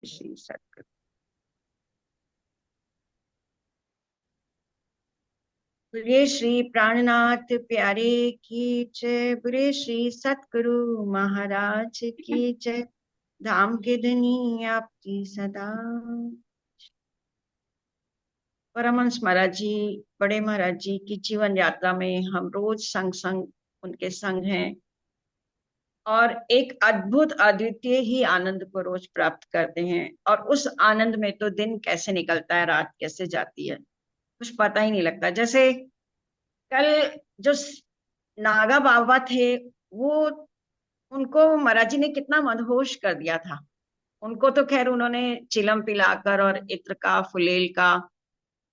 श्री सतगुरु। बोलिए श्री प्राणनाथ प्यारे की जय। बोलिए श्री सतगुरु महाराज की जय। धाम के धनी आपकी सदा। परमहंस महाराज जी, बड़े महाराज जी की जीवन यात्रा में हम रोज संग संग उनके संग हैं और एक अद्भुत अद्वितीय ही आनंद को रोज प्राप्त करते हैं। और उस आनंद में तो दिन कैसे निकलता है, रात कैसे जाती है, कुछ पता ही नहीं लगता। जैसे कल जो नागा बाबा थे, वो उनको महाराज जी ने कितना मदहोश कर दिया था। उनको तो खैर उन्होंने चिलम पिलाकर और इत्र का फुलेल का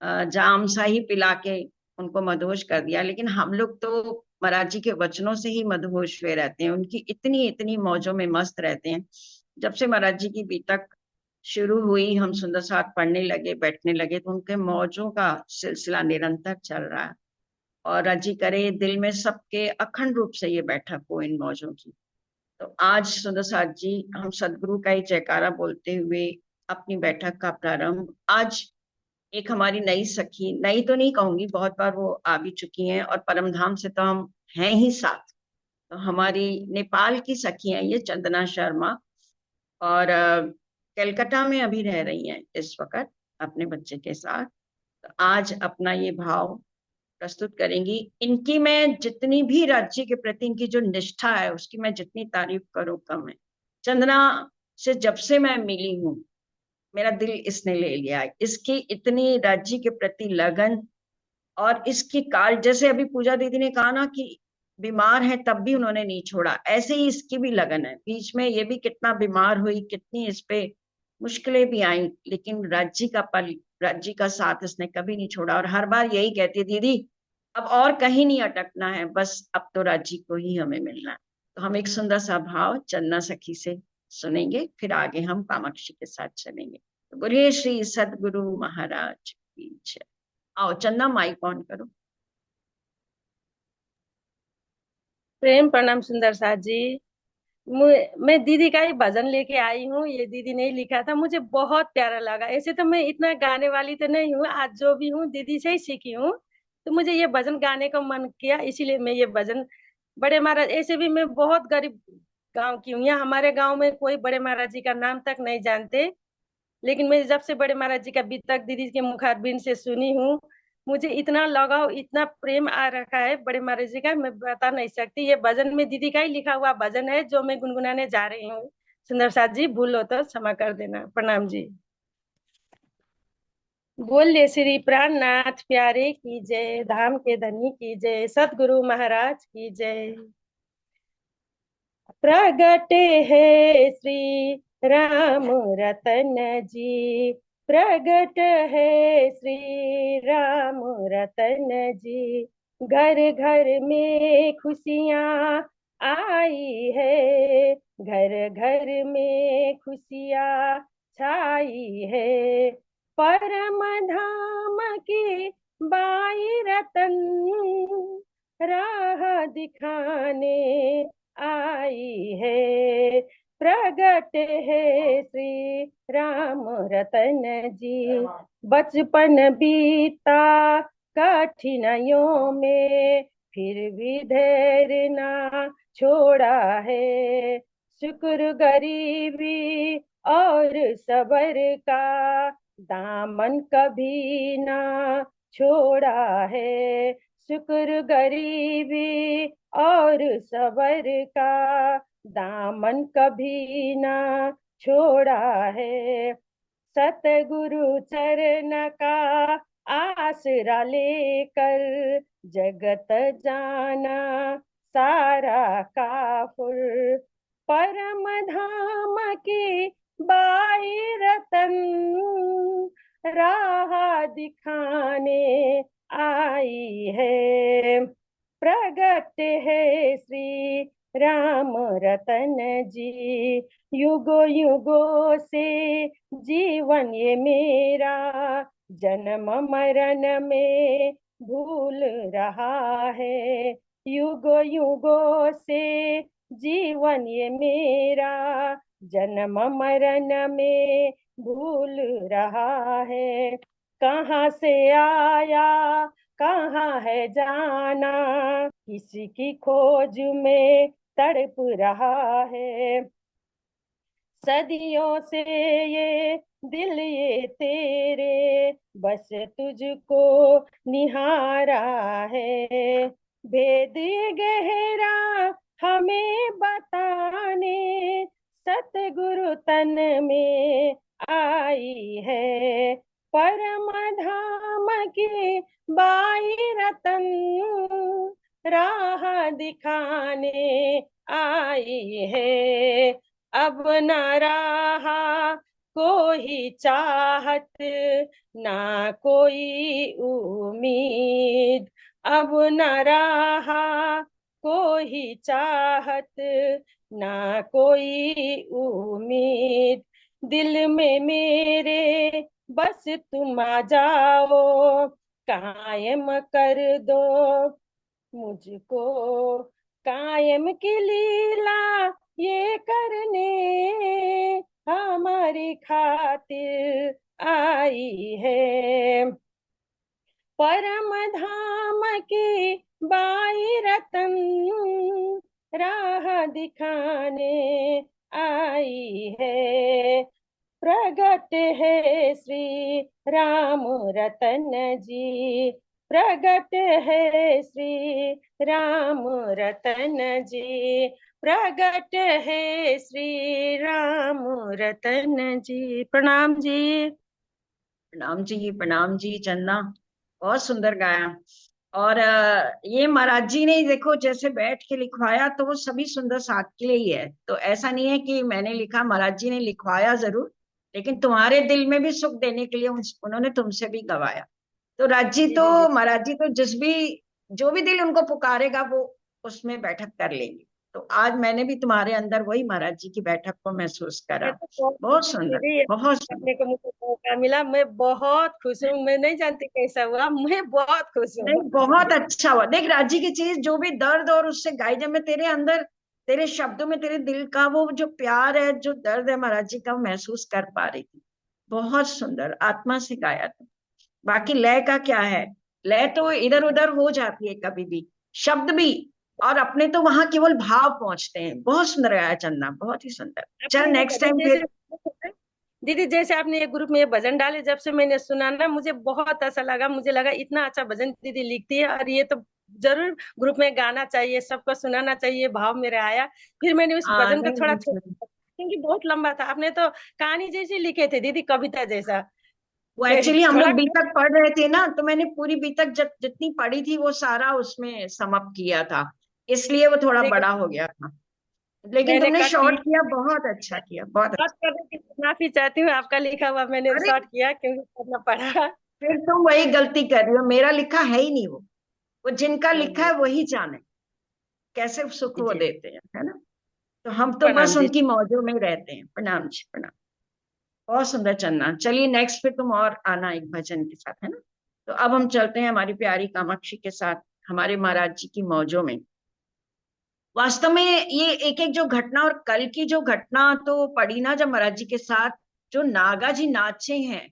जाम सा ही पिला के उनको मदहोश कर दिया, लेकिन हम लोग तो महाराज जी के वचनों से ही मदहोश हुए रहते हैं। उनकी इतनी इतनी मौजों में मस्त रहते हैं। जब से महाराज जी की बीतक शुरू हुई, हम सुंदर साथ पढ़ने लगे, बैठने लगे, तो उनके मौजों का सिलसिला निरंतर चल रहा है। और राजी करे दिल में सबके अखंड रूप से ये बैठक हो इन मौजों की। तो आज सुंदर साथ जी, हम सदगुरु का ही जयकारा बोलते हुए अपनी बैठक का प्रारंभ। आज एक हमारी नई सखी, नई तो नहीं कहूंगी, बहुत बार वो आ भी चुकी हैं और परम धाम से तो हम हैं ही साथ। तो हमारी नेपाल की सखी हैं ये, चंदना शर्मा। और कलकत्ता में अभी रह रही हैं इस वक्त अपने बच्चे के साथ। तो आज अपना ये भाव प्रस्तुत करेंगी। इनकी मैं जितनी भी राज्य के प्रति इनकी जो निष्ठा है, उसकी मैं जितनी तारीफ करूं कम है। चंदना से जब से मैं मिली हूँ, मेरा दिल इसने ले लिया है। इसकी इतनी राज्य के प्रति लगन, और इसकी काल, जैसे अभी पूजा दीदी ने कहा ना कि बीमार है तब भी उन्होंने नहीं छोड़ा, ऐसे ही इसकी भी लगन है। बीच में ये भी कितना बीमार हुई, कितनी इस पे मुश्किलें भी आई, लेकिन राज्य का पल, राज्य का साथ इसने कभी नहीं छोड़ा। और हर बार यही कहती है, दीदी अब और कहीं नहीं अटकना है, बस अब तो राज्य को ही हमें मिलना है। तो हम एक सुंदर सा भाव चन्ना सखी से सुनेंगे, फिर आगे हम कामाक्षी के साथ चलेंगे। तो बोलिए श्री सदगुरु महाराज की जय। आओ चंदा, माइक ऑन करो। प्रेम प्रणाम सुंदर साथ जी। मैं दीदी का ही भजन लेके आई हूँ। ये दीदी ने ही लिखा था, मुझे बहुत प्यारा लगा। ऐसे तो मैं इतना गाने वाली तो नहीं हूँ, आज जो भी हूँ दीदी से ही सीखी हूँ। तो मुझे ये भजन गाने का मन किया, इसीलिए मैं ये भजन। बड़े महाराज, ऐसे भी मैं बहुत गरीब गांव की हूँ, यहाँ हमारे गांव में कोई बड़े महाराज जी का नाम तक नहीं जानते। लेकिन मैं जब से बड़े महाराज जी का बीतक दीदी के मुखारबिन से सुनी हूँ, मुझे इतना लगाव, इतना प्रेम आ रखा है बड़े महाराज जी का, मैं बता नहीं सकती। ये भजन में दीदी का ही लिखा हुआ भजन है जो मैं गुनगुनाने जा रही हूँ। सुंदर साथ जी, भूलो तो क्षमा कर देना। प्रणाम जी। बोलिए श्री प्राणनाथ प्यारे की जय, धाम के धनी की जय, सतगुरु महाराज की जय। प्रगटे है श्री राम रतन जी, प्रगट है श्री राम रतन जी। घर घर में खुशियाँ आई है, घर घर में खुशियाँ छाई है। परम धाम की बाई रतन राह दिखाने आई है। प्रगट है श्री राम रतन जी। बचपन बीता कठिनाइयों में, फिर भी धैर्य ना छोड़ा है। शुक्र गरीबी और सबर का दामन कभी ना छोड़ा है। शुक्र गरीबी और सबर का दामन कभी ना छोड़ा है। सतगुरु चरण का आसरा लेकर जगत जाना सारा काफुर। परम धाम की बाई रतन राह दिखाने आई है। प्रगट है श्री राम रतन जी। युगो युगो से जीवन ये मेरा, जन्म मरण में भूल रहा है। युगो युगो से जीवन ये मेरा, जन्म मरण में भूल रहा है, कहाँ से आया कहाँ है जाना, किसी की खोज में तड़प रहा है। सदियों से ये दिल ये तेरे बस तुझको निहारा है, भेद गहरा हमें बताने सतगुरु तन में आई है, परम धाम की बाई रतन राह दिखाने आई है। अब न रहा कोई चाहत ना कोई उम्मीद, अब न रहा कोई चाहत ना कोई उम्मीद, दिल में मेरे बस तुम आ जाओ, कायम कर दो मुझको, कायम की लीला ये करने हमारी खातिर आई है, परम धाम की बाई रतन राह दिखाने आई है, प्रगट है श्री राम रतन जी, प्रगट है श्री राम रतन जी, प्रगट है श्री राम रतन जी। प्रणाम जी। प्रणाम जी चंदा, बहुत सुंदर गाया। और ये महाराज जी ने देखो जैसे बैठ के लिखवाया तो वो सभी सुंदर साथ के लिए ही है, तो ऐसा नहीं है कि मैंने लिखा, महाराज जी ने लिखवाया जरूर, लेकिन तुम्हारे दिल में भी सुख देने के लिए उन्होंने तुमसे भी गवाया। तो जी जी जी। महाराज जी तो जिस भी जो भी दिल उनको पुकारेगा वो उसमें बैठक कर लेंगे। तो आज मैंने भी तुम्हारे अंदर वही महाराज जी की बैठक को महसूस मैं करा। तो बहुत खुश बहुत हूँ सुंदर, दीदी, बहुत सुंदर। करने को मुझे मौका मिला, मैं बहुत खुश हूँ, मैं नहीं जानती कैसा हुआ, मैं बहुत खुश हूँ। नहीं, बहुत अच्छा हुआ। देख राजी की चीज जो भी दर्द और उससे गाई, जब मैं तेरे अंदर तेरे शब्दों में तेरे दिल का वो जो प्यार है, जो दर्द है महाराज जी का, वो महसूस कर पा रही थी। बहुत सुंदर आत्मा से गाया था। बाकी लय का क्या है, लय तो इधर उधर हो जाती है कभी भी, शब्द भी, और अपने तो वहां केवल भाव पहुंचते हैं। बहुत सुंदर गाया चंदा, बहुत ही सुंदर। चल आपने ये नेक्स्ट भजन टाइम जैसे, फिर। दीदी जैसे आपने ये ग्रुप में ये भजन डाले, जब से मैंने सुना ना मुझे बहुत अच्छा लगा, मुझे लगा इतना अच्छा भजन दीदी लिखती है और ये तो जरूर ग्रुप में गाना चाहिए, सबको सुनाना चाहिए, भाव मेरा आया। फिर मैंने उस भजन को नहीं थोड़ा नहीं नहीं। छोड़ा क्योंकि बहुत लंबा था, आपने तो कहानी जैसे लिखे थे दीदी, कविता जैसा। वो एक्चुअली हम थोड़ा लोग बीतक पढ़ रहे थे ना, तो मैंने पूरी बीतक जितनी पढ़ी थी वो सारा उसमें समअप किया था, इसलिए वो थोड़ा देखो बड़ा हो गया था। लेकिन मैंने तुमने कट शॉर्ट किया, किया, बहुत अच्छा किया, बहुत बात अच्छा। करने की माफी चाहती हूँ, आपका लिखा हुआ मैंने अरे शॉर्ट किया क्योंकि करना पड़ा। फिर तुम वही गलती कर रही हो, मेरा लिखा है ही नहीं वो जिनका हाँ लिखा जी है वही जाने कैसे सुख जी वो जी। देते हैं, है ना। तो हम तो प्रणाम बस जी। उनकी मौजों में रहते हैं। प्रणाम जी, प्रणाम। बहुत सुंदर चलना। चलिए नेक्स्ट फिर तुम और आना एक भजन के साथ, है ना। तो अब हम चलते हैं हमारी प्यारी कामाक्षी के साथ हमारे महाराज जी की मौजों में। वास्तव में ये एक एक जो घटना, और कल की जो घटना तो पड़ी ना जब महाराज जी के साथ जो नागा जी नाचे हैं,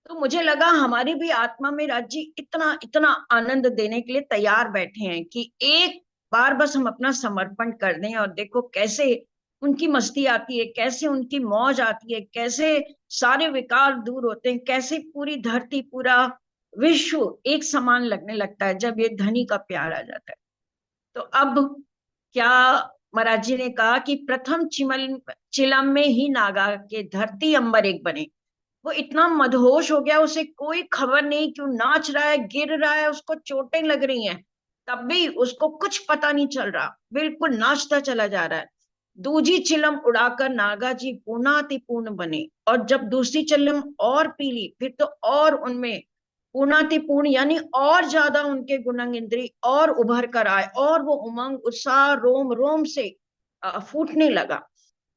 तो मुझे लगा हमारी भी आत्मा में राज जी इतना इतना आनंद देने के लिए तैयार बैठे हैं कि एक बार बस हम अपना समर्पण कर दें। और देखो कैसे उनकी मस्ती आती है, कैसे उनकी मौज आती है, कैसे सारे विकार दूर होते हैं, कैसे पूरी धरती पूरा विश्व एक समान लगने लगता है जब ये धनी का प्यार आ जाता है। तो अब क्या, महाराज जी ने कहा कि प्रथम चिलम में ही नागा के धरती अंबर एक बने। वो इतना मदहोश हो गया, उसे कोई खबर नहीं क्यों नाच रहा है, गिर रहा है, उसको चोटें लग रही हैं, तब भी उसको कुछ पता नहीं चल रहा, बिल्कुल नाचता चला जा रहा है। दूजी चिलम उड़ाकर नागा जी पूर्णातिपूर्ण बने, और जब दूसरी चिलम और पीली, फिर तो और उनमें पूर्णातिपूर्ण यानी और ज्यादा उनके गुणंग इंद्री और उभर कर आए, और वो उमंग उत्साह रोम रोम से फूटने लगा।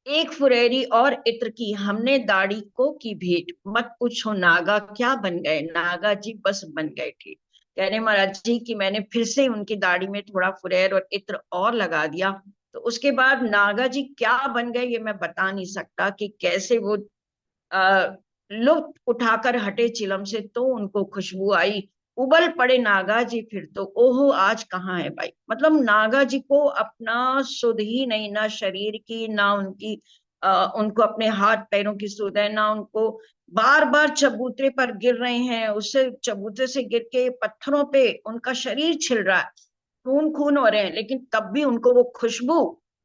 एक फुरेरी और इत्र की हमने दाढ़ी को की भेंट, मत पूछो नागा क्या बन गए, नागा जी बस बन गए थे। कह रहे महाराज जी कि मैंने फिर से उनकी दाढ़ी में थोड़ा फुरेर और इत्र और लगा दिया, तो उसके बाद नागा जी क्या बन गए ये मैं बता नहीं सकता कि कैसे वो आ, लुत्फ उठाकर हटे चिलम से, तो उनको खुशबू आई। उबल पड़े नागा जी फिर तो, ओहो आज कहाँ है भाई। मतलब नागा जी को अपना सुध ही नहीं, ना शरीर की, ना उनकी उनको अपने हाथ पैरों की सुध है, ना उनको बार बार चबूतरे पर गिर रहे हैं, उससे चबूतरे से गिर के पत्थरों पे उनका शरीर छिल रहा है, खून खून हो रहे हैं, लेकिन तब भी उनको वो खुशबू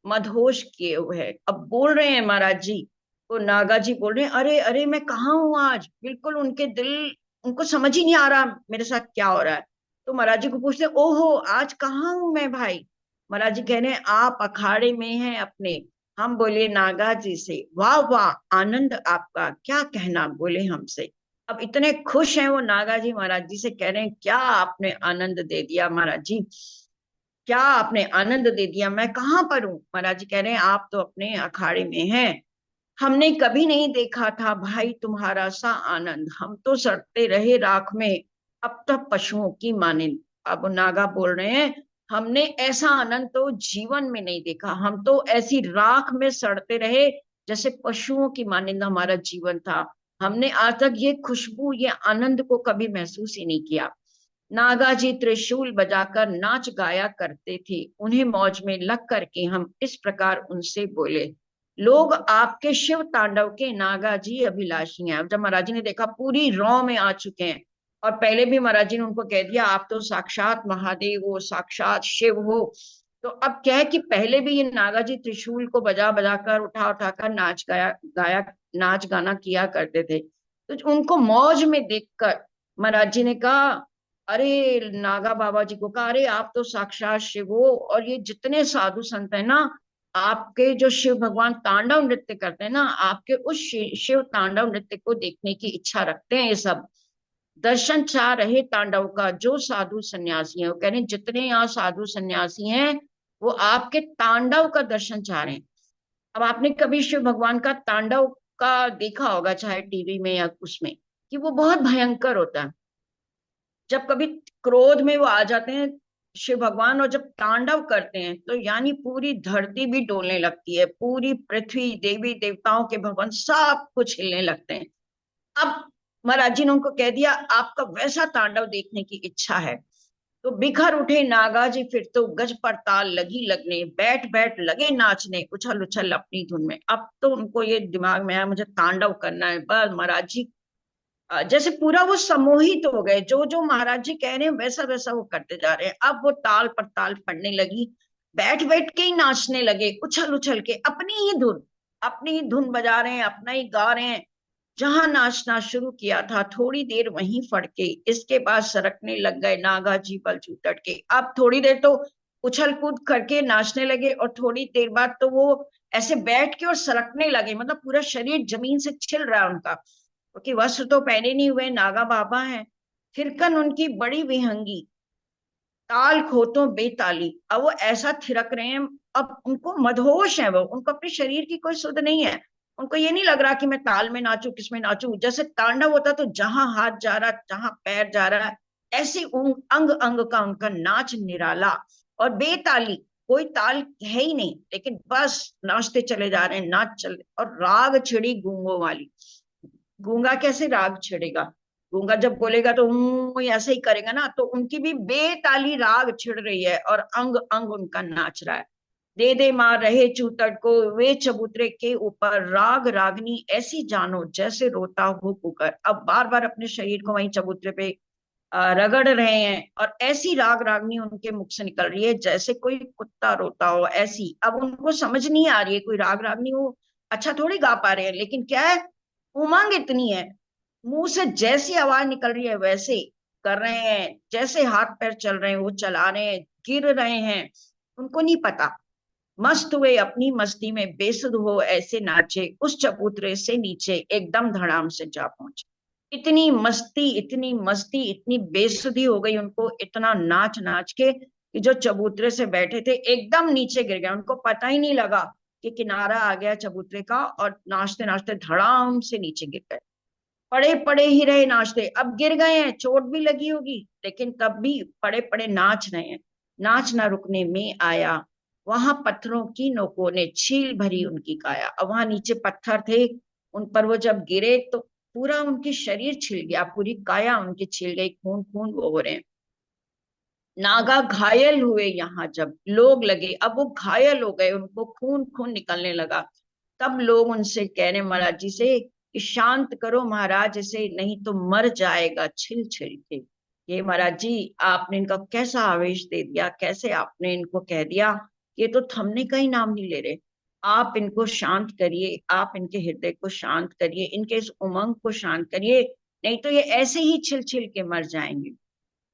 मदहोश किए हुए है। अब बोल रहे हैं महाराज जी, तो नागा जी बोल रहे हैं, अरे अरे मैं कहाँ हूँ आज, बिल्कुल उनके दिल, उनको समझ ही नहीं आ रहा मेरे साथ क्या हो रहा है। तो महाराज जी को पूछते हैं, ओहो आज कहाँ हूँ मैं भाई। महाराज जी कह रहे हैं, आप अखाड़े में हैं अपने। हम बोले नागा जी से, वाह वाह आनंद आपका, क्या कहना बोले हमसे। अब इतने खुश हैं वो नागा जी, महाराज जी से कह रहे हैं, क्या आपने आनंद दे दिया महाराज जी, क्या आपने आनंद दे दिया, मैं कहाँ पर हूँ। महाराज जी कह रहे हैं, आप तो अपने अखाड़े में हैं, हमने कभी नहीं देखा था भाई तुम्हारा सा आनंद, हम तो सड़ते रहे राख में, अब तक पशुओं की मानिंद। अब नागा बोल रहे हैं, हमने ऐसा आनंद तो जीवन में नहीं देखा, हम तो ऐसी राख में सड़ते रहे जैसे पशुओं की मानिंद हमारा जीवन था, हमने आज तक ये खुशबू, ये आनंद को कभी महसूस ही नहीं किया। नागा जी त्रिशूल बजाकर नाच गाया करते थे, उन्हें मौज में लग करके हम इस प्रकार उनसे बोले, लोग आपके शिव तांडव के नागा जी अभिलाषी हैं। अब जब महाराज जी ने देखा पूरी रौ में आ चुके हैं, और पहले भी महाराज जी ने उनको कह दिया आप तो साक्षात महादेव हो, साक्षात शिव हो, तो अब क्या है कि पहले भी ये नागा जी त्रिशूल को बजा बजा कर, उठा उठा कर नाच गाया, नाच गाना किया करते थे। तो उनको मौज में देखकर महाराज जी ने कहा, अरे नागा बाबा जी को कहा, अरे आप तो साक्षात शिव हो, और ये जितने साधु संत है ना, आपके जो शिव भगवान तांडव नृत्य करते हैं ना, आपके उस शिव तांडव नृत्य को देखने की इच्छा रखते हैं ये सब, दर्शन चाह रहे तांडव का जो साधु सन्यासी है। वो कह रहे हैं जितने यहाँ साधु सन्यासी हैं वो आपके तांडव का दर्शन चाह रहे हैं। अब आपने कभी शिव भगवान का तांडव का देखा होगा, चाहे टीवी में या उसमें, कि वो बहुत भयंकर होता है। जब कभी क्रोध में वो आ जाते हैं शिव भगवान, और जब तांडव करते हैं तो यानी पूरी धरती भी डोलने लगती है, पूरी पृथ्वी, देवी देवताओं के भवन सब कुछ हिलने लगते हैं। अब महाराज जी ने उनको कह दिया आपका वैसा तांडव देखने की इच्छा है। तो बिखर उठे नागा जी फिर तो, गज पर ताल लगी लगने, बैठ बैठ लगे नाचने, उछल उछल अपनी धुन में। अब तो उनको ये दिमाग में आया मुझे तांडव करना है, बस महाराज जी जैसे पूरा वो सम्मोहित हो गए, जो जो महाराज जी कह रहे हैं वैसा वैसा वो करते जा रहे हैं। अब वो ताल पर ताल पड़ने लगी, बैठ बैठ के ही नाचने लगे, उछल उछल के अपनी ही धुन बजा रहे हैं, अपना ही गा रहे हैं। जहां नाचना शुरू किया था थोड़ी देर वहीं फड़के, इसके बाद सरकने लग गए नागा जी बलचू के। अब थोड़ी देर तो उछल कूद करके नाचने लगे, और थोड़ी देर बाद तो वो ऐसे बैठ के और सरकने लगे, मतलब पूरा शरीर जमीन से छिल रहा है उनका, क्योंकि वस्त्र तो पहने नहीं हुए, नागा बाबा हैं। थिरकन उनकी बड़ी विहंगी, ताल खोतों बेताली, अब वो ऐसा थिरक रहे हैं, अब उनको मदहोश है, वो उनको अपने शरीर की कोई सुध नहीं है। उनको ये नहीं लग रहा कि मैं ताल में नाचू, किस में नाचू, जैसे तांडव होता तो जहां हाथ जा रहा, जहां पैर जा रहा है, ऐसे अंग अंग का उनका नाच निराला और बेताली, कोई ताल है ही नहीं, लेकिन बस नाचते चले जा रहे हैं, नाच चले। और राग छिड़ी गूंगों वाली, गूंगा कैसे राग छेड़ेगा, गूंगा जब बोलेगा तो ऐसे ही करेगा ना, तो उनकी भी बेताली राग छिड़ रही है, और अंग अंग उनका नाच रहा है। दे दे मार रहे चूतट को वे चबूतरे के ऊपर, राग रागनी ऐसी जानो जैसे रोता हो पुकार। अब बार बार अपने शरीर को वहीं चबूतरे पे रगड़ रहे हैं, और ऐसी राग रागनी उनके मुख से निकल रही है जैसे कोई कुत्ता रोता हो, ऐसी। अब उनको समझ नहीं आ रही है कोई राग रागनी, वो अच्छा थोड़ी गा पा रहे हैं, लेकिन क्या है, उमंग इतनी है, मुंह से जैसी आवाज निकल रही है वैसे कर रहे हैं, जैसे हाथ पैर चल रहे हैं वो चला रहे हैं, गिर रहे हैं, उनको नहीं पता। मस्त हुए अपनी मस्ती में, बेसुध हो ऐसे नाचे, उस चबूतरे से नीचे एकदम धड़ाम से जा पहुंचे। इतनी मस्ती, इतनी मस्ती, इतनी बेसुधी हो गई उनको, इतना नाच नाच के कि जो चबूतरे से बैठे थे एकदम नीचे गिर गए, उनको पता ही नहीं लगा कि किनारा आ गया चबूतरे का, और नाचते नाचते धड़ाम से नीचे गिर गए। पड़े पड़े ही रहे नाचते, अब गिर गए हैं, चोट भी लगी होगी, लेकिन तब भी पड़े पड़े नाच रहे हैं। नाच ना रुकने में आया, वहां पत्थरों की नोकों ने छील भरी उनकी काया। अब वहां नीचे पत्थर थे, उन पर वो जब गिरे तो पूरा उनकी शरीर छिल गया, पूरी काया उनकी छिल गई, खून खून वो हो रहे हैं। नागा घायल हुए, यहाँ जब लोग लगे, अब वो घायल हो गए, उनको खून खून निकलने लगा। तब लोग उनसे कह रहे महाराज जी से कि शांत करो महाराज इसे, नहीं तो मर जाएगा छिल छिल के। ये महाराज जी, आपने इनका कैसा आवेश दे दिया, कैसे आपने इनको कह दिया कि ये तो थमने का ही नाम नहीं ले रहे। आप इनको शांत करिए, आप इनके हृदय को शांत करिए, इनके इस उमंग को शांत करिए, नहीं तो ये ऐसे ही छिल छिल के मर जाएंगे।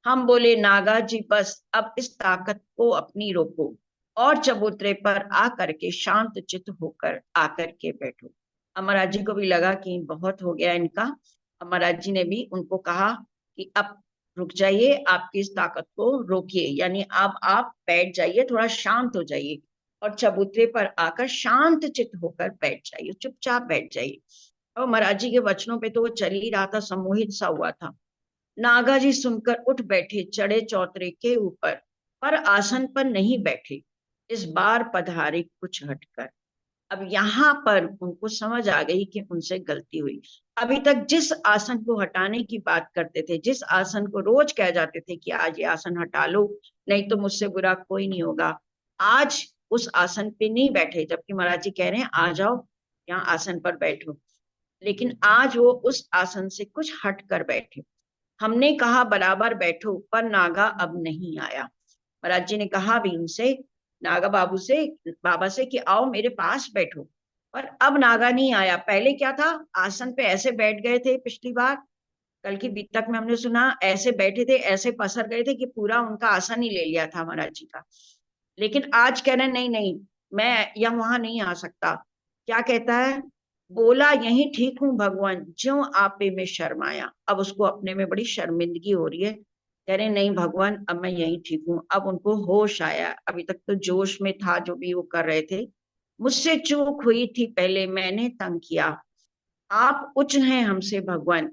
हम बोले नागा जी बस अब इस ताकत को अपनी रोको, और चबूतरे पर आकर के शांत चित्त होकर आकर के बैठो। अमराज जी को भी लगा कि बहुत हो गया इनका। अमराज जी ने भी उनको कहा कि अब रुक जाइए, आपकी इस ताकत को रोकिए, यानी अब आप बैठ जाइए, थोड़ा शांत हो जाइए, और चबूतरे पर आकर शांत चित्त होकर बैठ जाइए, चुपचाप बैठ जाइए। और महाराज जी के वचनों पे तो वो चल ही रहा था, सम्मोहित सा हुआ था। नागा जी सुनकर उठ बैठे, चढ़े चौतरे के ऊपर, पर आसन पर नहीं बैठे, इस बार पधारे कुछ हटकर। अब यहाँ पर उनको समझ आ गई कि उनसे गलती हुई। अभी तक जिस आसन को हटाने की बात करते थे, जिस आसन को रोज कह जाते थे कि आज ये आसन हटा लो, नहीं तो मुझसे बुरा कोई नहीं होगा, आज उस आसन पे नहीं बैठे, जबकि महाराज जी कह रहे हैं आ जाओ यहाँ आसन पर बैठो, लेकिन आज वो उस आसन से कुछ हट कर बैठे। हमने कहा बराबर बैठो, पर नागा अब नहीं आया। महाराज जी ने कहा भी उनसे, नागा बाबू से, बाबा से कि आओ मेरे पास बैठो, पर अब नागा नहीं आया। पहले क्या था, आसन पे ऐसे बैठ गए थे, पिछली बार कल की बीतक में हमने सुना, ऐसे बैठे थे, ऐसे पसर गए थे कि पूरा उनका आसन ही ले लिया था महाराज जी का। लेकिन आज कह रहे नहीं नहीं, मैं या वहां नहीं आ सकता। क्या कहता है, बोला यहीं ठीक हूं भगवान, ज्यों आपे में शर्माया। अब उसको अपने में बड़ी शर्मिंदगी हो रही है, कह रहे नहीं भगवान अब मैं यहीं ठीक हूँ। अब उनको होश आया, अभी तक तो जोश में था जो भी वो कर रहे थे। मुझसे चूक हुई थी पहले, मैंने तंग किया, आप उच्च हैं हमसे भगवान,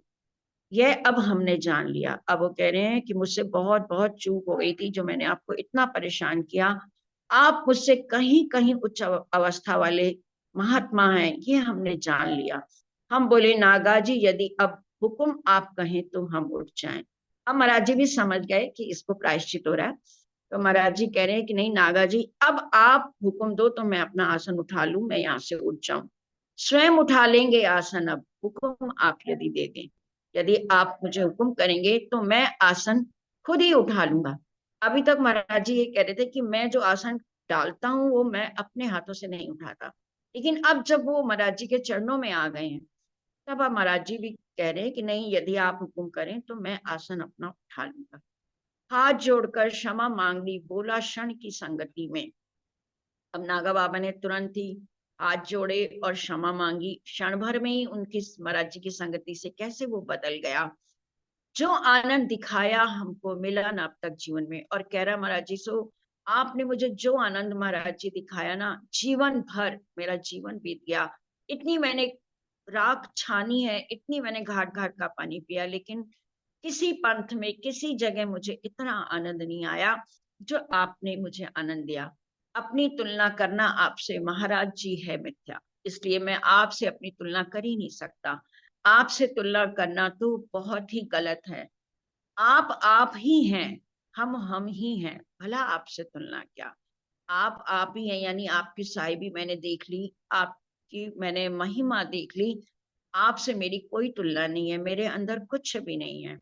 यह अब हमने जान लिया। अब वो कह रहे हैं कि मुझसे बहुत बहुत चूक हो गई थी, जो मैंने आपको इतना परेशान किया। आप मुझसे कहीं कहीं उच्च अवस्था वाले महात्मा हैं, ये हमने जान लिया। हम बोले नागा जी यदि अब हुक्म आप कहें तो हम उठ जाएं। अब महाराज जी भी समझ गए कि इसको प्रायश्चित हो रहा है, तो महाराज जी कह रहे हैं कि नहीं नागा जी, अब आप हुक्म दो तो मैं अपना आसन उठा लूं, मैं यहाँ से उठ जाऊं। स्वयं उठा लेंगे आसन, अब हुक्म आप यदि दे दें, यदि आप मुझे हुक्म करेंगे तो मैं आसन खुद ही उठा लूंगा। अभी तक महाराज जी ये कह रहे थे कि मैं जो आसन डालता हूँ वो मैं अपने हाथों से नहीं उठाता, लेकिन अब जब वो महाराज जी के चरणों में आ गए हैं, तब अब महाराज जी भी कह रहे हैं कि नहीं यदि आप हुक्म करें तो मैं आसन अपना उठा लूंगा। हाथ जोड़कर क्षमा मांग ली, बोला क्षण की संगति में। अब नागा बाबा ने तुरंत ही हाथ जोड़े और क्षमा मांगी, क्षण भर में ही उनकी महाराज जी की संगति से कैसे वो बदल गया। जो आनंद दिखाया हमको मिला ना अब तक जीवन में, और कह रहा महाराज जी सो आपने मुझे जो आनंद महाराज जी दिखाया ना, जीवन भर मेरा जीवन बीत गया। इतनी मैंने राख छानी है, इतनी मैंने घाट घाट का पानी पिया, लेकिन किसी पंथ में किसी जगह मुझे इतना आनंद नहीं आया जो आपने मुझे आनंद दिया। अपनी तुलना करना आपसे महाराज जी है मिथ्या, इसलिए मैं आपसे अपनी तुलना कर ही नहीं सकता। आपसे तुलना करना तो बहुत ही गलत है। आप ही हैं, हम ही हैं, भला आपसे तुलना क्या। आप ही हैं, यानी आपकी साहिबी मैंने देख ली, आपकी मैंने महिमा देख ली। आपसे मेरी कोई तुलना नहीं है, मेरे अंदर कुछ भी नहीं है।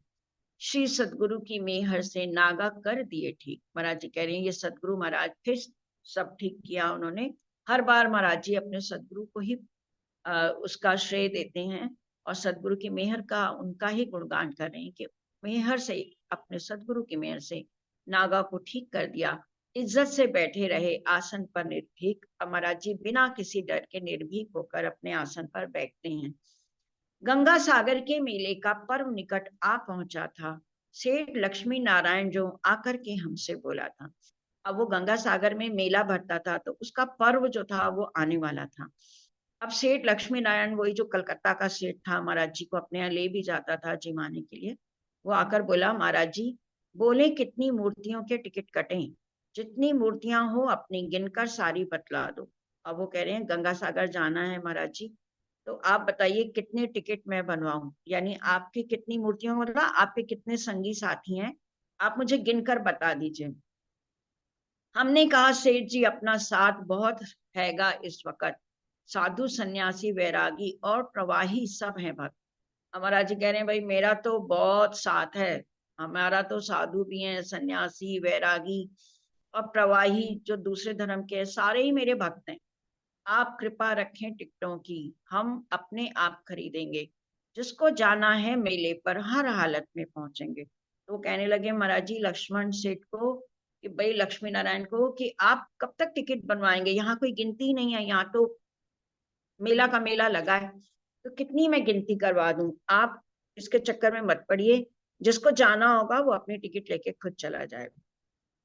श्री सदगुरु की मेहर से नागा कर दिए ठीक। महाराज जी कह रहे हैं ये सदगुरु महाराज फिर सब ठीक किया उन्होंने। हर बार महाराज जी अपने सदगुरु को ही उसका श्रेय देते हैं, और सदगुरु की मेहर का उनका ही गुणगान कर रहे हैं कि मेहर से, अपने सदगुरु की मेहर से नागा को ठीक कर दिया। इज्जत से बैठे रहे आसन पर निर्भीक। महाराज जी बिना किसी डर के निर्भीक होकर अपने आसन पर बैठते हैं। गंगा सागर के मेले का पर्व निकट आ पहुंचा था। सेठ लक्ष्मी नारायण जो आकर के हमसे बोला था। अब वो गंगा सागर में मेला भरता था, तो उसका पर्व जो था वो आने वाला था। अब सेठ लक्ष्मी नारायण, वही जो कलकत्ता का सेठ था, महाराज जी को अपने यहाँ ले भी जाता था जिमाने के लिए, वो आकर बोला महाराज जी, बोले कितनी मूर्तियों के टिकट कटें। जितनी मूर्तियां हो अपनी गिनकर सारी बतला दो। अब वो कह रहे हैं गंगा सागर जाना है महाराज जी, तो आप बताइए कितने टिकट मैं बनवाऊं, यानी आपकी कितनी मूर्तियां, मतलब आपके कितने संगी साथी हैं, आप मुझे गिनकर बता दीजिए। हमने कहा सेठ जी अपना साथ बहुत हैगा इस वक्त, साधु सन्यासी वैरागी और प्रवाही सब हैं भक्त। हमारा जी कह रहे हैं भाई मेरा तो बहुत साथ है, हमारा तो साधु भी हैं, सन्यासी वैरागी और प्रवाही जो दूसरे धर्म के हैं, सारे ही मेरे भक्त हैं। आप कृपा रखें टिकटों की, हम अपने आप खरीदेंगे, जिसको जाना है मेले पर हर हालत में पहुंचेंगे। तो वो कहने लगे महाराज जी लक्ष्मण सेठ को कि भाई लक्ष्मी नारायण को कि आप कब तक टिकट बनवाएंगे, यहाँ कोई गिनती नहीं है, यहाँ तो मेला का मेला लगा है, तो कितनी मैं गिनती करवा दूं, आप इसके चक्कर में मत पड़िए, जिसको जाना होगा वो अपनी टिकट लेके खुद चला जाएगा।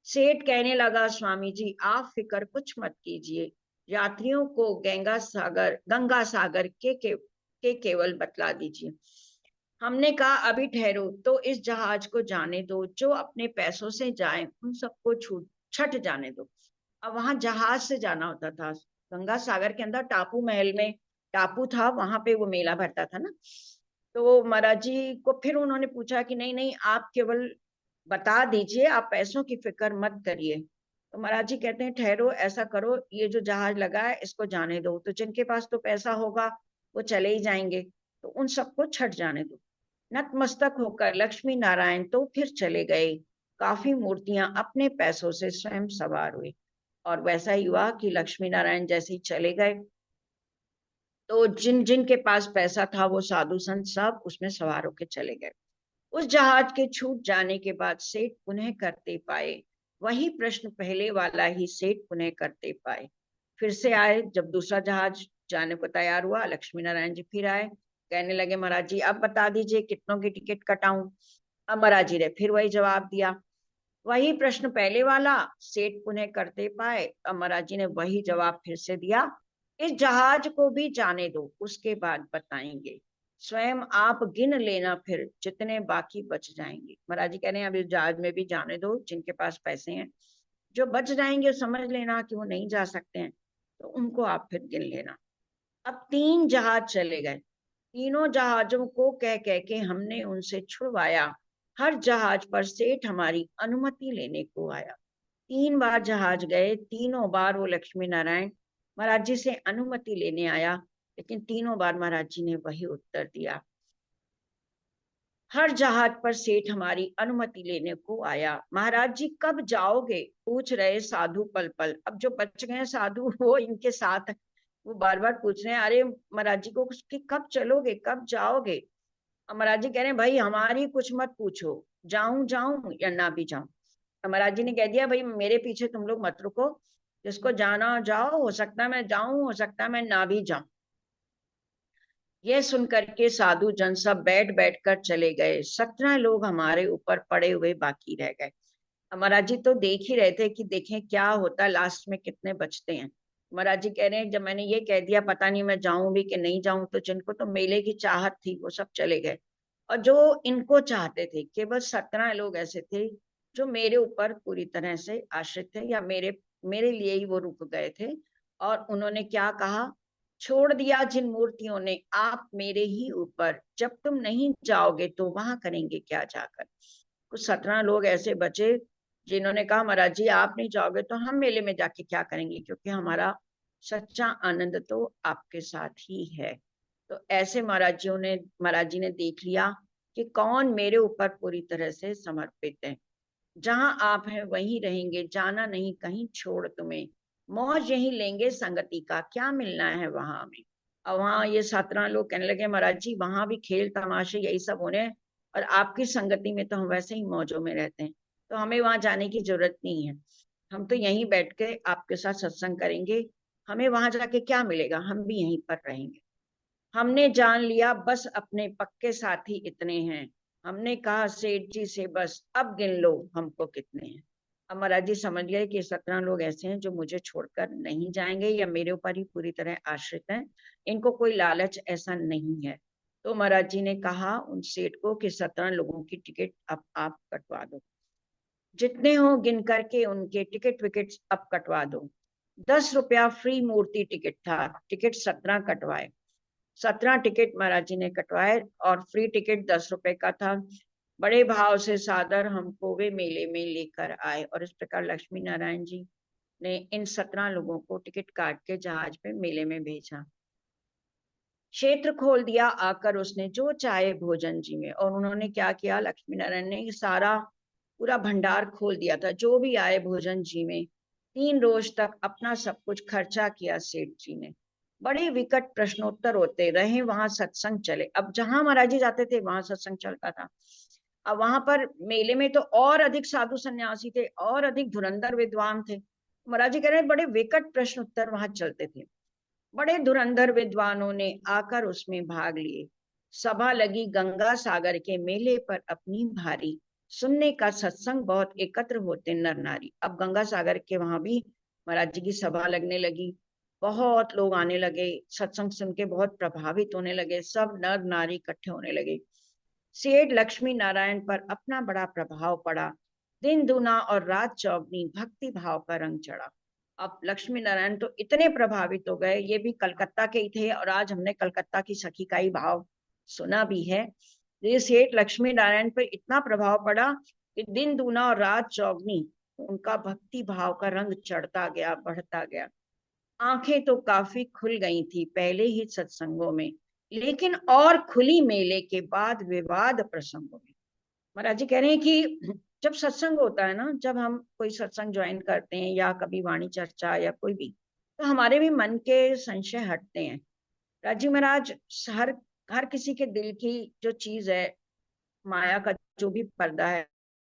सेठ कहने लगा स्वामी जी आप फिक्र कुछ मत कीजिए, यात्रियों को गंगा सागर के केवल बतला दीजिए। हमने कहा अभी ठहरो, तो इस जहाज को जाने दो, जो अपने पैसों से जाए उन सबको छूट छट जाने दो। अब वहां जहाज से जाना होता था, गंगा सागर के अंदर टापू महल में टापू था, वहां पे वो मेला भरता था ना। तो महाराज जी को फिर उन्होंने पूछा कि नहीं नहीं आप केवल बता दीजिए, आप पैसों की फिक्र मत करिए। तो महाराज जी कहते हैं ठहरो, ऐसा करो ये जो जहाज लगा है इसको जाने दो, तो जिनके पास तो पैसा होगा वो चले ही जाएंगे, तो उन सबको छट जाने दो। नतमस्तक होकर लक्ष्मी नारायण तो फिर चले गए, काफी मूर्तियां अपने पैसों से स्वयं सवार हुई। और वैसा ही हुआ कि लक्ष्मी नारायण जैसे ही चले गए, तो जिन जिन के पास पैसा था वो साधु संत सब उसमें सवार होकर चले गए। उस जहाज के छूट जाने के बाद सेठ पुनः करते पाए वही प्रश्न, पहले वाला ही सेठ पुनः करते पाए। फिर से आए, जब दूसरा जहाज जाने को तैयार हुआ, लक्ष्मी नारायण जी फिर आए, कहने लगे महाराज जी अब बता दीजिए कितनों की टिकट कटाऊं। अब महाराज जी ने फिर वही जवाब दिया, वही प्रश्न पहले वाला सेठ पुनः करते पाए। अब महाराज जी ने वही जवाब फिर से दिया, इस जहाज को भी जाने दो उसके बाद बताएंगे, स्वयं आप गिन लेना फिर जितने बाकी बच जाएंगे। महाराज जी कह रहे हैं अब इस जहाज में भी जाने दो, जिनके पास पैसे हैं जो बच जाएंगे समझ लेना कि वो नहीं जा सकते हैं, तो उनको आप फिर गिन लेना। अब 3 जहाज चले गए, तीनों जहाजों को कह कह के हमने उनसे छुड़वाया, हर जहाज पर सेठ हमारी अनुमति लेने को आया। 3 बार जहाज गए, तीनों बार वो लक्ष्मी नारायण महाराज जी से अनुमति लेने आया, लेकिन तीनों बार महाराज जी ने वही उत्तर दिया, हर जहाज पर सेठ हमारी अनुमति लेने को आया। महाराज जी कब जाओगे, पूछ रहे साधु पल पल। अब जो बच गए साधु वो इनके साथ, वो बार बार पूछ रहे हैं अरे महाराज जी को कि कब चलोगे कब जाओगे। अब महाराज जी कह रहे हैं भाई हमारी कुछ मत पूछो, जाऊं जाऊं या ना भी जाऊं। अब महाराज जी ने कह दिया भाई मेरे पीछे तुम लोग मत रुको, जिसको जाना हो जाओ, हो सकता है मैं जाऊं, हो सकता है मैं ना भी जाऊं। यह सुनकर के साधु जन सब बैठ बैठ कर चले गए, 17 लोग हमारे ऊपर पड़े हुए बाकी रह गए। महाराज जी तो देख ही रहे थे कि देखें क्या होता है, लास्ट में कितने बचते हैं। महाराज जी कह रहे हैं जब मैंने ये कह दिया पता नहीं मैं जाऊं भी कि नहीं जाऊं, तो जिनको तो मेले की चाहत थी वो सब चले गए, और जो इनको चाहते थे केवल 17 लोग ऐसे थे जो मेरे ऊपर पूरी तरह से आश्रित थे, या मेरे मेरे लिए ही वो रुक गए थे। और उन्होंने क्या कहा, छोड़ दिया जिन मूर्तियों ने आप मेरे ही ऊपर, जब तुम नहीं जाओगे तो वहां करेंगे क्या जाकर। कुछ 17 लोग ऐसे बचे जिन्होंने कहा महाराज जी आप नहीं जाओगे तो हम मेले में जाके क्या करेंगे, क्योंकि हमारा सच्चा आनंद तो आपके साथ ही है। तो ऐसे महाराज जी ने देख लिया कि कौन मेरे ऊपर पूरी तरह से समर्पित है। जहां आप हैं वहीं रहेंगे, जाना नहीं कहीं छोड़ तुम्हें, मौज यहीं लेंगे संगति का क्या मिलना है वहां में। और वहां ये 17 लोग कहने लगे महाराज जी वहां भी खेल तमाशे यही सब होने हैं, और आपकी संगति में तो हम वैसे ही मौजों में रहते हैं, तो हमें वहां जाने की जरूरत नहीं है, हम तो यहीं बैठ के आपके साथ सत्संग करेंगे, हमें वहां जाके क्या मिलेगा, हम भी यहीं पर रहेंगे। हमने जान लिया बस अपने पक्के साथी इतने हैं, हमने कहा सेठ जी से बस अब गिन लो हमको कितने हैं। अब महाराज जी समझ गए कि 17 लोग ऐसे हैं जो मुझे छोड़कर नहीं जाएंगे या मेरे ऊपर ही पूरी तरह आश्रित हैं, इनको कोई लालच ऐसा नहीं है। तो महाराज जी ने कहा उन सेठ को कि 17 लोगों की टिकट अब आप कटवा दो। जितने हो गिन करके उनके टिकट विकेट अब कटवा दो। 10 रुपया फ्री मूर्ति टिकट था, टिकट 17 कटवाए, 17 टिकट महाराज जी ने कटवाए और फ्री टिकट 10 रुपए का था। बड़े भाव से सादर हमको वे मेले में लेकर आए और इस प्रकार लक्ष्मी नारायण जी ने इन 17 लोगों को टिकट काट के जहाज पे मेले में भेजा। क्षेत्र खोल दिया आकर उसने, जो चाहे भोजन जी में। और उन्होंने क्या किया, लक्ष्मी नारायण ने सारा पूरा भंडार खोल दिया था, जो भी आए भोजन जी में। 3 रोज तक अपना सब कुछ खर्चा किया सेठ जी ने। बड़े विकट प्रश्नोत्तर होते रहे, वहां सत्संग चले। अब जहां महाराज जी जाते थे वहां सत्संग चलता था। अब वहां पर मेले में तो और अधिक साधु सन्यासी थे और अधिक धुरंधर विद्वान थे। महाराज जी कह रहे हैं बड़े विकट प्रश्न उत्तर वहां चलते थे। बड़े धुरंधर विद्वानों ने आकर उसमें भाग लिए। सभा लगी गंगा सागर के मेले पर अपनी भारी, सुनने का सत्संग बहुत एकत्र होते नर नारी। अब गंगा सागर के वहां भी महाराज जी की सभा लगने लगी, बहुत लोग आने लगे, सत्संग सुन के बहुत प्रभावित होने लगे, सब नर नारी इकट्ठे होने लगे। सेठ लक्ष्मी नारायण पर अपना बड़ा प्रभाव पड़ा। दिन दूना और रात चौगनी भक्ति भाव का रंग चढ़ा। अब लक्ष्मी नारायण तो इतने प्रभावित हो गए, ये भी कलकत्ता के ही थे और आज हमने कलकत्ता की सखी का ही भाव सुना भी है। ये सेठ लक्ष्मी नारायण पर इतना प्रभाव पड़ा कि दिन दूना और रात चौगनी उनका भक्ति भाव का रंग चढ़ता गया, बढ़ता गया। आंखें तो काफी खुल गई थी पहले ही सत्संगों में, लेकिन और खुली मेले के बाद विवाद प्रसंगों में। महाराज जी कह रहे हैं कि जब सत्संग होता है ना, जब हम कोई सत्संग ज्वाइन करते हैं या कभी वाणी चर्चा या कोई भी, तो हमारे भी मन के संशय हटते हैं। राजी महाराज हर हर किसी के दिल की जो चीज है, माया का जो भी पर्दा है,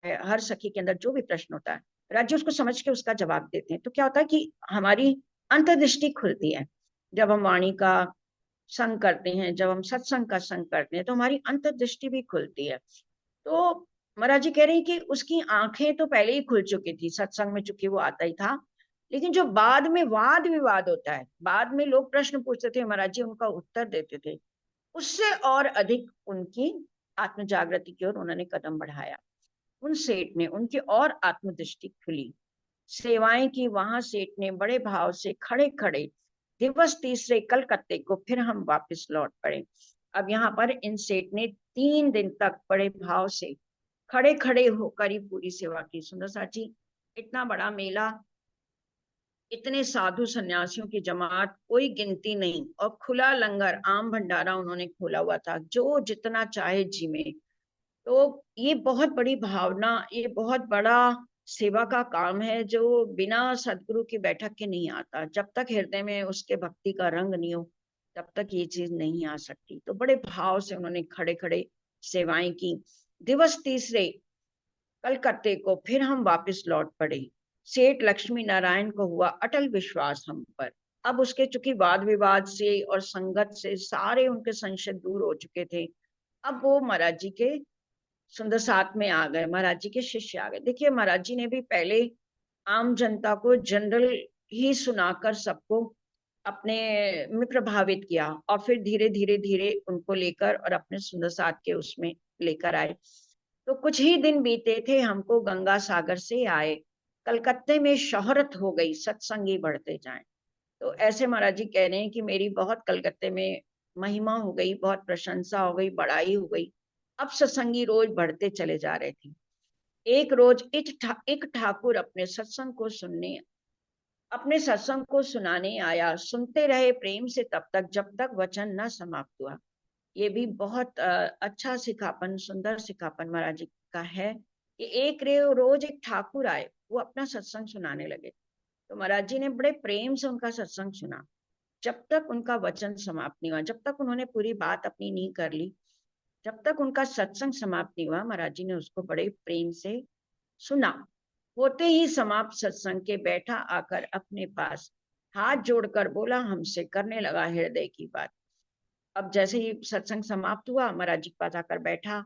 हर सखी के अंदर जो भी प्रश्न होता है, राज्य उसको समझ के उसका जवाब देते हैं। तो क्या होता है कि हमारी अंतर्दृष्टि खुलती है। जब हम वाणी का संग करते हैं, जब हम सत्संग का संग करते हैं, तो हमारी अंतर्दृष्टि भी खुलती है। तो महाराज जी कह रहे हैं कि उसकी आंखें तो पहले ही खुल चुकी थी सत्संग में, चूंकि वो आता ही था। लेकिन जो बाद में वाद विवाद होता है, बाद में लोग प्रश्न पूछते थे, महाराज जी उनका उत्तर देते थे, उससे और अधिक उनकी आत्म जागृति की ओर उन्होंने कदम बढ़ाया। उन सेठ ने उनकी और आत्मदृष्टि खुली, सेवाएं की। वहां सेठ ने बड़े भाव से खड़े खड़े, दिवस तीसरे कलकत्ते को फिर हम वापस लौट पड़े। अब यहाँ पर इन सेठ ने 3 दिन तक बड़े भाव से खड़े खड़े होकर ही पूरी सेवा की। सुंदर साची, इतना बड़ा मेला, इतने साधु सन्यासियों की जमात, कोई गिनती नहीं, और खुला लंगर आम भंडारा उन्होंने खोला हुआ था, जो जितना चाहे जिमे। तो ये बहुत बड़ी भावना, ये बहुत बड़ा सेवा का काम है, जो बिना सदगुरु की बैठक के नहीं आता। जब तक हृदय में उसके भक्ति का रंग नहीं हो, तब तक ये चीज नहीं आ सकती। तो बड़े भाव से उन्होंने खड़े खड़े सेवाएं की। दिवस तीसरे कलकत्ते को फिर हम वापस लौट पड़े। सेठ लक्ष्मी नारायण को हुआ अटल विश्वास हम पर। अब उसके चूंकि वाद विवाद से और संगत से सारे उनके संशय दूर हो चुके थे। अब वो महाराज जी के सुंदर साथ में आ गए, महाराज जी के शिष्य आ गए। देखिए महाराज जी ने भी पहले आम जनता को जनरल ही सुनाकर सबको अपने में प्रभावित किया, और फिर धीरे धीरे धीरे उनको लेकर और अपने सुंदर साथ के उसमें लेकर आए। तो कुछ ही दिन बीते थे, हमको गंगा सागर से आए, कलकत्ते में शोहरत हो गई, सत्संगी बढ़ते जाएं। तो ऐसे महाराज जी कह रहे हैं कि मेरी बहुत कलकत्ते में महिमा हो गई, बहुत प्रशंसा हो गई, बड़ाई हो गई। अब सत्संगी रोज बढ़ते चले जा रहे थे। एक रोज एक ठाकुर अपने सत्संग को सुनाने आया। सुनते रहे प्रेम से तब तक जब तक वचन न समाप्त हुआ। ये भी बहुत अच्छा सिखापन, सुंदर सिखापन महाराज जी का है कि रोज एक ठाकुर आए, वो अपना सत्संग सुनाने लगे। तो महाराज जी ने बड़े प्रेम से उनका सत्संग सुना, जब तक उनका वचन समाप्त नहीं हुआ, जब तक उन्होंने पूरी बात अपनी नहीं कर ली, जब तक उनका सत्संग समाप्त नहीं हुआ, महाराज जी ने उसको बड़े प्रेम से सुना। होते ही समाप्त सत्संग के बैठा आकर अपने पास हाथ जोड़कर बोला, हमसे करने लगा हृदय की बात। अब जैसे ही सत्संग समाप्त हुआ, महाराज जी के पास आकर बैठा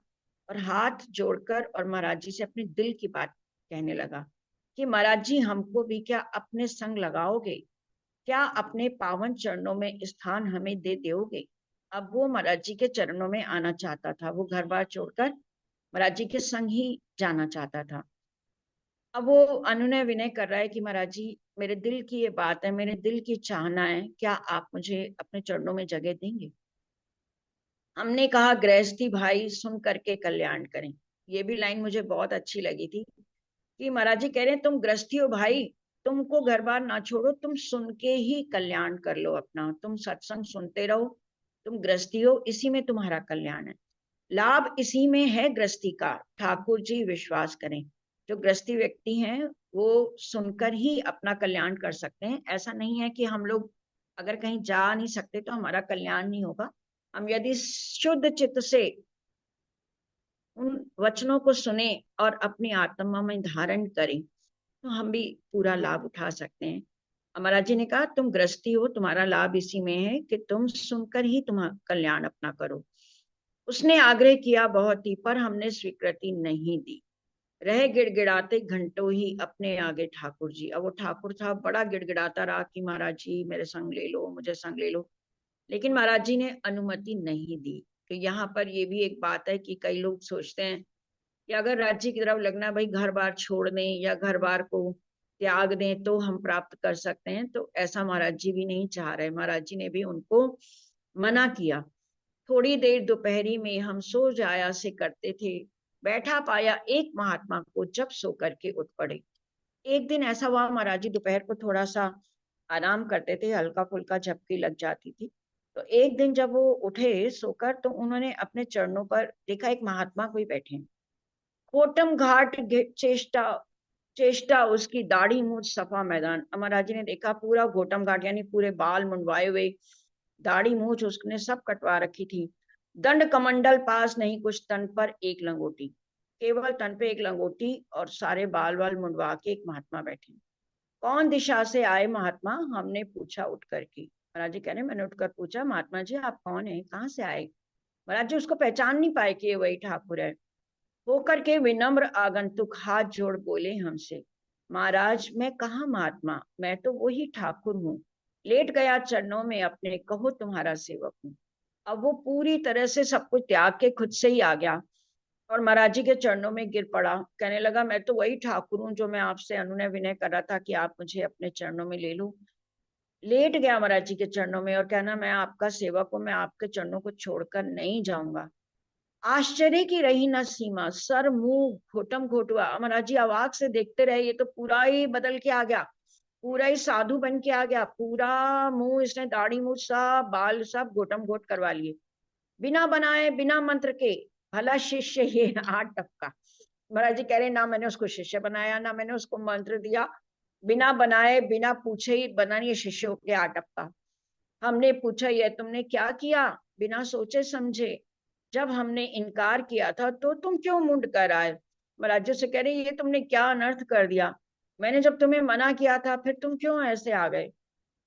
और हाथ जोड़कर और महाराज जी से अपने दिल की बात कहने लगा कि महाराज जी हमको भी क्या अपने संग लगाओगे, क्या अपने पावन चरणों में स्थान हमें दे दोगे। अब वो महाराज जी के चरणों में आना चाहता था, वो घर बार छोड़कर महाराज जी के संग ही जाना चाहता था। अब वो अनुनय विनय कर रहा है कि महाराज जी, मेरे दिल की ये बात है, मेरे दिल की चाहना है, क्या आप मुझे अपने चरणों में जगह देंगे? हमने कहा, गृहस्थी भाई सुन करके कल्याण करें। ये भी लाइन मुझे बहुत अच्छी लगी थी कि महाराज जी कह रहे हैं, तुम गृहस्थी हो भाई, तुमको घर बार ना छोड़ो, तुम सुन के ही कल्याण कर लो अपना, तुम सत्संग सुनते रहो, तुम गृहस्थी हो, इसी में तुम्हारा कल्याण है, लाभ इसी में है गृहस्थी का, ठाकुर जी विश्वास करें। जो गृहस्थी व्यक्ति हैं वो सुनकर ही अपना कल्याण कर सकते हैं। ऐसा नहीं है कि हम लोग अगर कहीं जा नहीं सकते तो हमारा कल्याण नहीं होगा। हम यदि शुद्ध चित्त से उन वचनों को सुने और अपनी आत्मा में धारण करें तो हम भी पूरा लाभ उठा सकते हैं। महाराज जी ने कहा, तुम गृहस्थी हो, तुम्हारा लाभ इसी में है कि तुम सुनकर ही तुम्हारा कल्याण अपना करो। उसने आग्रह किया बहुत ही, पर हमने स्वीकृति नहीं दी। रह गिड़गिड़ाते घंटों ही अपने आगे ठाकुर जी। अब वो ठाकुर था, बड़ा गिड़गिड़ाता रहा कि महाराज जी मेरे संग ले लो, मुझे संग ले लो, लेकिन महाराज जी ने अनुमति नहीं दी। तो यहाँ पर ये भी एक बात है कि कई लोग सोचते हैं कि अगर राज्य की तरफ लगना, भाई घर बार छोड़ दें या घर बार को त्याग दें तो हम प्राप्त कर सकते हैं, तो ऐसा महाराज जी भी नहीं चाह रहे। महाराज जी ने भी उनको मना किया। थोड़ी देर दोपहरी में हम सो जाया से करते थे, बैठा पाया एक महात्मा को, जब सो करके उठ पड़े। एक दिन ऐसा हुआ, महाराज जी दोपहर को थोड़ा सा आराम करते थे, हल्का फुल्का झपकी लग जाती थी। तो एक दिन जब वो उठे सोकर तो उन्होंने अपने चरणों पर देखा एक महात्मा कोई बैठे, कोटम घाट चेष्टा, चेष्टा उसकी दाढ़ी मूछ सफा मैदान। महाराज जी ने देखा पूरा घोटम घाट, यानी पूरे बाल मुंडवाए हुए, दाढ़ी मूछ उसने सब कटवा रखी थी। दंड कमंडल पास नहीं कुछ, तन पर एक लंगोटी, केवल तन पे एक लंगोटी, और सारे बाल वाल मुंडवा के एक महात्मा बैठे। कौन दिशा से आए महात्मा, हमने पूछा उठ करके। महाराज जी कह रहे, मैंने उठकर पूछा, महात्मा जी आप कौन है, कहाँ से आए? महाराज जी उसको पहचान नहीं पाए कि ये वही ठाकुर है। होकर के विनम्र आगंतुक हाथ जोड़ बोले हमसे, महाराज मैं कहाँ महात्मा, मैं तो वही ठाकुर हूँ, लेट गया चरणों में अपने, कहो तुम्हारा सेवक हूँ। अब वो पूरी तरह से सब कुछ त्याग के खुद से ही आ गया और महाराज जी के चरणों में गिर पड़ा। कहने लगा, मैं तो वही ठाकुर हूँ जो मैं आपसे अनुनय विनय कर रहा था कि आप मुझे अपने चरणों में ले लो। लेट गया महाराज जी के चरणों में और कहना, मैं आपका सेवक हूँ, मैं आपके चरणों को छोड़कर नहीं जाऊंगा। आश्चर्य की रही न सीमा, सर मुंह घोटम घोट हुआ। महाराज जी अवाक से देखते रहे, ये तो पूरा ही बदल के आ गया, पूरा ही साधु बन के आ गया, पूरा मुंह इसने दाढ़ी मूछ सब बाल सब घोटम घोट करवा लिए, बिना बनाए बिना मंत्र के। भला शिष्य ये 8 टपका। महाराज जी कह रहे, ना मैंने उसको शिष्य बनाया, ना मैंने उसको मंत्र दिया, बिना बनाए बिना पूछे ही बना ये शिष्य हो गया 8 टपका। हमने पूछा, ये तुमने क्या किया? बिना सोचे समझे जब हमने इनकार किया था तो तुम क्यों मुंड कर आए? महाराज जी से कह रहे, ये तुमने क्या अनर्थ कर दिया, मैंने जब तुम्हें मना किया था फिर तुम क्यों ऐसे आ गए?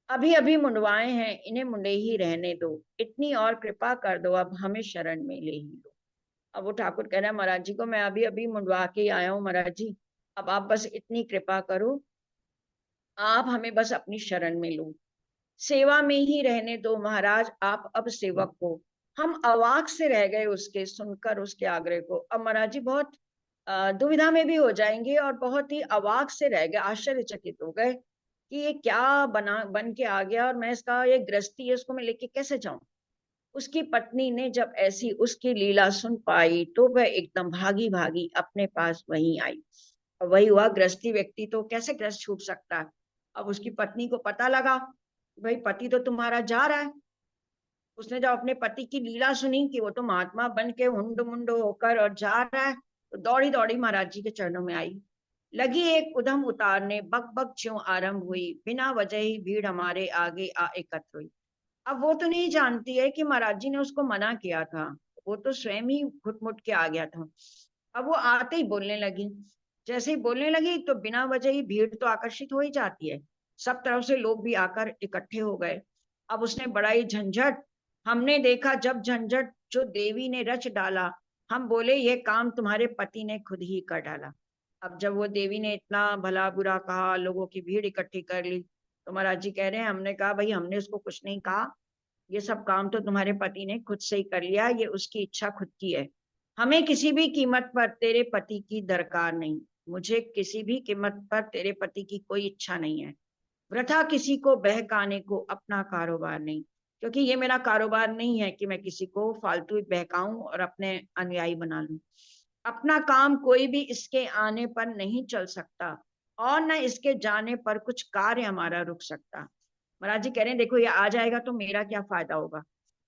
अभी अभी मुंडवाए हैं, इन्हें मुंडे ही रहने दो, इतनी और कृपा कर दो, अब हमें शरण में ले ही लो। अब वो ठाकुर कह रहा है महाराज जी को, मैं अभी अभी मुंडवा के ही आया हूँ महाराज जी, अब आप बस इतनी कृपा करो, आप हमें बस अपनी शरण में लो, सेवा में ही रहने दो महाराज, आप अब सेवक हो। हम अवाक से रह गए उसके सुनकर उसके आग्रह को। अब महाराज जी बहुत दुविधा में भी हो जाएंगे और बहुत ही अवाक से रह गए, आश्चर्यचकित हो गए कि ये क्या बना बन के आ गया और मैं इसका ये गृहस्थी है, इसको मैं लेके कैसे जाऊं। उसकी पत्नी ने जब ऐसी उसकी लीला सुन पाई तो वह एकदम भागी भागी अपने पास वहीं आई। और वही हुआ, गृहस्थी व्यक्ति तो कैसे गृहस्थ छूट सकता है। अब उसकी पत्नी को पता लगा, भाई पति तो तुम्हारा जा रहा है। उसने जब अपने पति की लीला सुनी कि वो तो महात्मा बन के हुंड मुंड होकर और जा रहा है, तो दौड़ी दौड़ी महाराज जी के चरणों में आई, लगी एक उधम उतारने, बक बक ज्यों आरंभ हुई, बिना वजह ही भीड़ हमारे आगे आ एकत्र हुई। अब वो तो नहीं जानती है कि महाराज जी ने उसको मना किया था, वो तो स्वयं ही घुटमुट के आ गया था। अब वो आते ही बोलने लगी, जैसे ही बोलने लगी तो बिना वजह ही भीड़ तो आकर्षित हो ही जाती है, सब तरफ से लोग भी आकर इकट्ठे हो गए। अब उसने बड़ा ही झंझट, हमने देखा जब झंझट जो देवी ने रच डाला, हम बोले ये काम तुम्हारे पति ने खुद ही कर डाला। अब जब वो देवी ने इतना भला बुरा कहा, लोगों की भीड़ इकट्ठी कर ली, तो महाराज जी कह रहे हैं, हमने कहा भाई हमने उसको कुछ नहीं कहा, ये सब काम तो तुम्हारे पति ने खुद से ही कर लिया, ये उसकी इच्छा खुद की है, हमें किसी भी कीमत पर तेरे पति की दरकार नहीं। मुझे किसी भी कीमत पर तेरे पति की कोई इच्छा नहीं है। वृथा किसी को बहकाने को अपना कारोबार नहीं, क्योंकि ये मेरा कारोबार नहीं है कि मैं किसी को फालतू बहकाऊं और अपने अनुयायी बना लूं। अपना काम कोई भी इसके आने पर नहीं चल सकता, और न इसके जाने पर कुछ कार्य हमारा रुक सकता। महाराज जी कह रहे हैं देखो, ये आ जाएगा तो मेरा क्या फायदा होगा,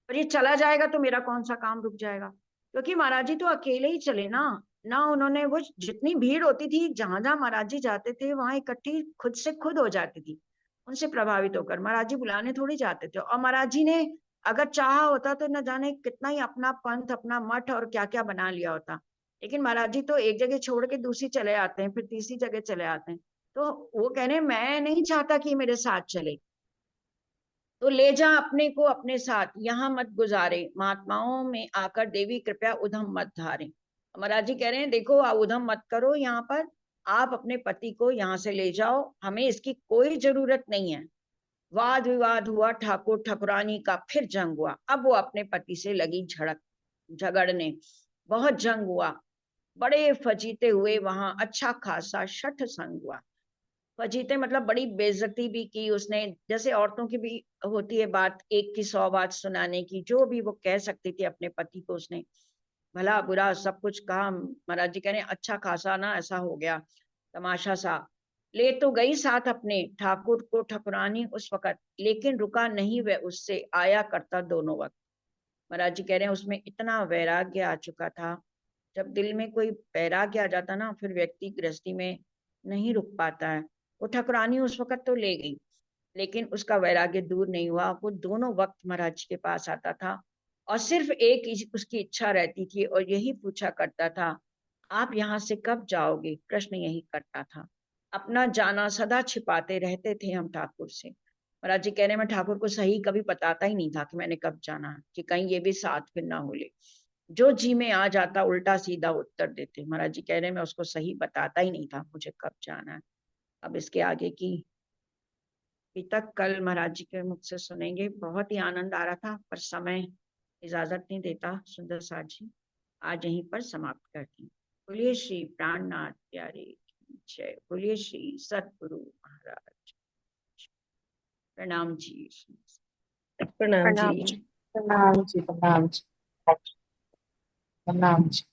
और ये चला जाएगा तो मेरा कौन सा काम रुक जाएगा। क्योंकि महाराज जी तो अकेले ही चले ना, ना उन्होंने वो जितनी भीड़ होती थी, जहां जहां महाराज जी जाते थे वहां इकट्ठी खुद से खुद हो जाती थी, उनसे प्रभावित होकर। महाराज जी बुलाने थोड़ी जाते थे, और महाराज जी ने अगर चाहा होता तो न जाने कितना ही अपना पंथ, अपना मठ और क्या क्या बना लिया होता। लेकिन महाराज जी तो एक जगह छोड़ के दूसरी चले आते हैं, फिर तीसरी जगह चले आते हैं। तो वो कह रहे हैं मैं नहीं चाहता कि मेरे साथ चले, तो ले जा अपने को अपने साथ, यहाँ मत गुजारे, महात्माओं में आकर देवी कृपया उधम मत धारे। महाराज जी कह रहे हैं देखो, आप उधम मत करो यहाँ पर, आप अपने पति को यहाँ से ले जाओ, हमें इसकी कोई जरूरत नहीं है। वाद विवाद हुआ, ठाकुर ठाकुरानी का फिर जंग हुआ। अब वो अपने पति से लगी झड़क झगड़ने, बहुत जंग हुआ, बड़े फजीते हुए, वहां अच्छा खासा शठ संग हुआ। फजीते मतलब बड़ी बेइज्जती भी की उसने, जैसे औरतों की भी होती है बात, एक की 100 बात सुनाने की, जो भी वो कह सकती थी अपने पति को उसने भला बुरा सब कुछ कहा। महाराज जी कह रहे हैं अच्छा खासा ना ऐसा हो गया तमाशा सा। ले तो गई साथ अपने ठाकुर को ठाकुरानी उस वक्त, लेकिन रुका नहीं वह उससे, आया करता दोनों वक्त। महाराज जी कह रहे हैं उसमें इतना वैराग्य आ चुका था। जब दिल में कोई वैराग्य आ जाता ना, फिर व्यक्ति गृहस्थी में नहीं रुक पाता है। वो ठाकुरानी उस वक्त तो ले गई, लेकिन उसका वैराग्य दूर नहीं हुआ। वो दोनों वक्त महाराज जी के पास आता था, और सिर्फ एक उसकी इच्छा रहती थी, और यही पूछा करता था आप यहाँ से कब जाओगे। प्रश्न यही करता था, अपना जाना सदा छिपाते रहते थे हम ठाकुर से। महाराज जी कह रहे हैं मैं ठाकुर को सही कभी बताता ही नहीं था कि मैंने कब जाना है, कि कहीं ये भी साथ फिर ना हो ले। जो जी में आ जाता उल्टा सीधा उत्तर देते। महाराज जी कह रहे हैं मैं उसको सही बताता ही नहीं था मुझे कब जाना है। अब इसके आगे की तक कल महाराज जी के मुख से सुनेंगे। बहुत ही आनंद आ रहा था, पर समय इजाजत नहीं देता। सुंदर साथ जी आज यहीं पर समाप्त करती हूँ। बोलिए श्री प्राणनाथ प्यारे की जय। बोलिए श्री सतगुरु महाराज। प्रणाम जी। प्रणाम जी। प्रणाम जी। प्रणाम जी। प्रणाम जी। प्रणाम जी।